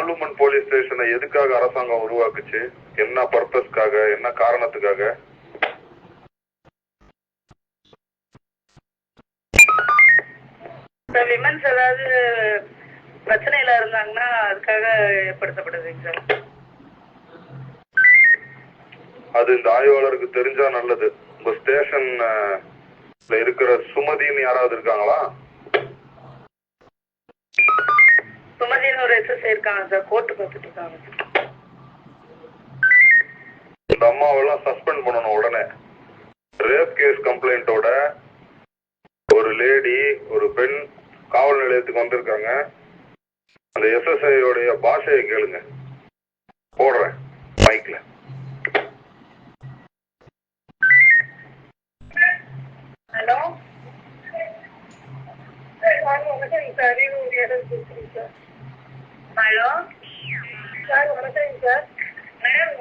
Parliament police ஸ்டேஷனை எதுக்காக அரசாங்கம் உருவாக்குச்சு? என்ன பர்பஸ்க்காக, என்ன காரணத்துக்காக? விமன்ஸ் ஏதாவது பிரச்சனையில இருந்தாங்கன்னா அதுக்காக ஏற்படுத்தப்படுதுங்க சார். அது இந்த ஆய்வாளருக்கு தெரிஞ்சா நல்லது. உங்க ஸ்டேஷன் இருக்கிற சுமதின்னு யாராவது இருக்காங்களா? சுமதின்னு ஒரு எஸ்எஸ்ஐ இருக்காங்க சார், கோர்ட்டு பார்த்துட்டு இருக்காங்க. இந்த அம்மாவெல்லாம் சஸ்பெண்ட் பண்ணணும் உடனே. ரேப் கேஸ் கம்ப்ளைண்டோட ஒரு லேடி, ஒரு பெண் காவல் நிலையத்துக்கு வந்திருக்காங்க. அந்த எஸ்எஸ்ஐ உடைய பாஷையை கேளுங்க. போடுறேன் மைக்ல. ஹலோ ஹலோ சார், வணக்கம் சார். மேடம்,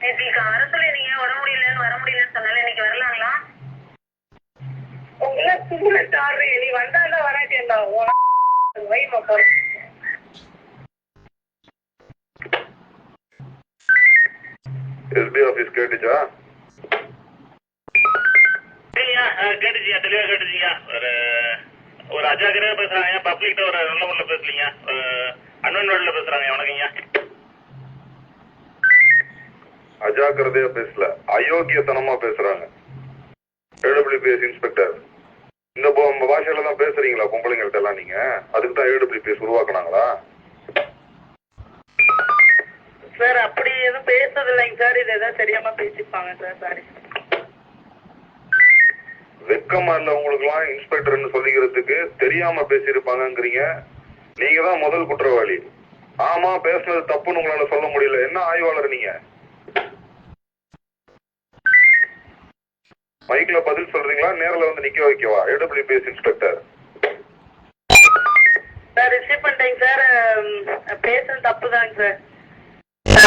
நேற்று அரசுல நீங்க உடம்பு முடியலன்னு வர முடியலன்னு சொன்னால இன்னைக்கு வரலாங்களா? உங்களை ஸ்டூடெண்ட் ஆடுறீங்க, நீ வந்தாலும் வராட்டேன்டா வைமா போற. எஸ்பி ஆபீஸ் கேட்டுச்சா? கேட்டுச்சியா, தெளிவா கேட்டுச்சியா. ஒரு அஜாக்கிரதையா பேசுறாங்க, பப்ளிக்ட ஒரு நல்ல முறையில பேசலீங்க, அன்வன் வேர்ட்ல பேசுறாங்க. வணக்கங்க. அஜாக்கிரதையா பேசல, அயோக்கியத்தனமா பேசுறாங்க. ஏடபிள்யூபிஎஸ் இன்ஸ்பெக்டர், இந்த பாஷையில தான் பேசுறீங்களா பொம்பளைங்கள்ட்ட எல்லாம்? நீங்க அதுக்கு தான் ஏடபிள்யூபிஎஸ் உருவாக்குனாங்களா? சார் அப்படி எதுவும் பேசுறது இல்லைங்க சார், இது எதாவது தெரியாம பேசிப்பாங்க சார். சாரி. வெக்கமா இல்ல உங்களுக்கு எல்லாம் இன்ஸ்பெக்டர்னு சொல்லிக்கிறதுக்கு? தெரியாம பேசியிருப்பாங்கிறீங்க. நீங்க தான் முதல் குற்றவாளி. ஆமா, பேசுனது தப்புன்னு உங்களால சொல்ல முடியல. என்ன ஆய்வாளர் நீங்க? மைக்ல பதில் சொல்றீங்களா? நேரில் வந்து நிக்க வைக்கவா? ஏடபிள்யூபிஎஸ் இன்ஸ்பெக்டர் சார், ரிசீவ் பண்ணிட்டேங்க சார். பேசுறது தப்பு தாங்க சார்.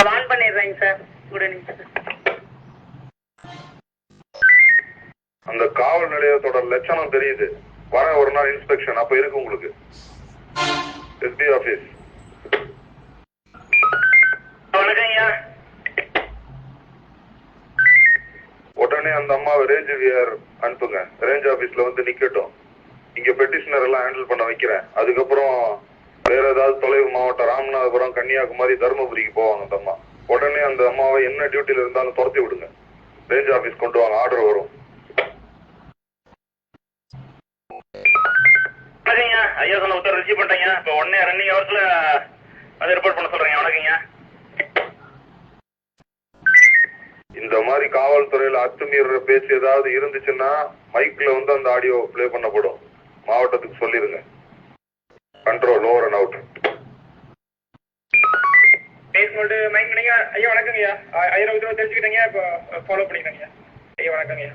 வான் பண்ணிடுறேங்க சார். உடனே அந்த காவல் நிலையத்தோட லட்சணம் தெரியுது. வர ஒரு நாள் இன்ஸ்பெக்ஷன் அப்ப இருக்கு உங்களுக்கு. SP office. வணக்கங்கய்யா. உடனே அந்த அம்மாவை ரேஞ்ச் விஆர் அனுப்புங்க. ரேஞ்ச் ஆபீஸ்ல வந்து நிக்கட்டும். இங்க பெட்டிஷனர் எல்லாம் ஹேண்டில் பண்ண வைக்கிறேன். அதுக்கப்புறம் வேற ஏதாவது தொலைவு மாவட்டம், ராமநாதபுரம், கன்னியாகுமரி, தருமபுரிக்கு போவாங்க அந்த அம்மா. உடனே அந்த அம்மாவை என்ன டியூட்டில இருந்தாலும் துரத்தி விடுங்க. ரேஞ்ச் ஆபீஸ் கொண்டு வாங்க, ஆர்டர் வரும். ஐயா சொன்ன உத்தரவு ரிசீவ் பண்ணிட்டேங்க. இப்போ உடனே ரன்னிங் ஹவர்ஸ்ல அதை ரிப்போர்ட் பண்ண சொல்றேங்க. வணக்கங்க. இந்த மாதிரி காவல்துறையில அத்துமீற பேச்சு ஏதாவது இருந்துச்சுன்னா மைக்ல வந்து அந்த ஆடியோ பிளே பண்ணப்படும். மாவட்டத்துக்கு சொல்லிருங்க. Control over and out. Mic பண்ணீங்க ஐயா. வணக்கங்கய்யா. 1000 தெரிஞ்சுக்கிட்டீங்க. இப்போ ஃபாலோ பண்ணிக்கிறேங்க ஐயா. வணக்கங்கய்யா.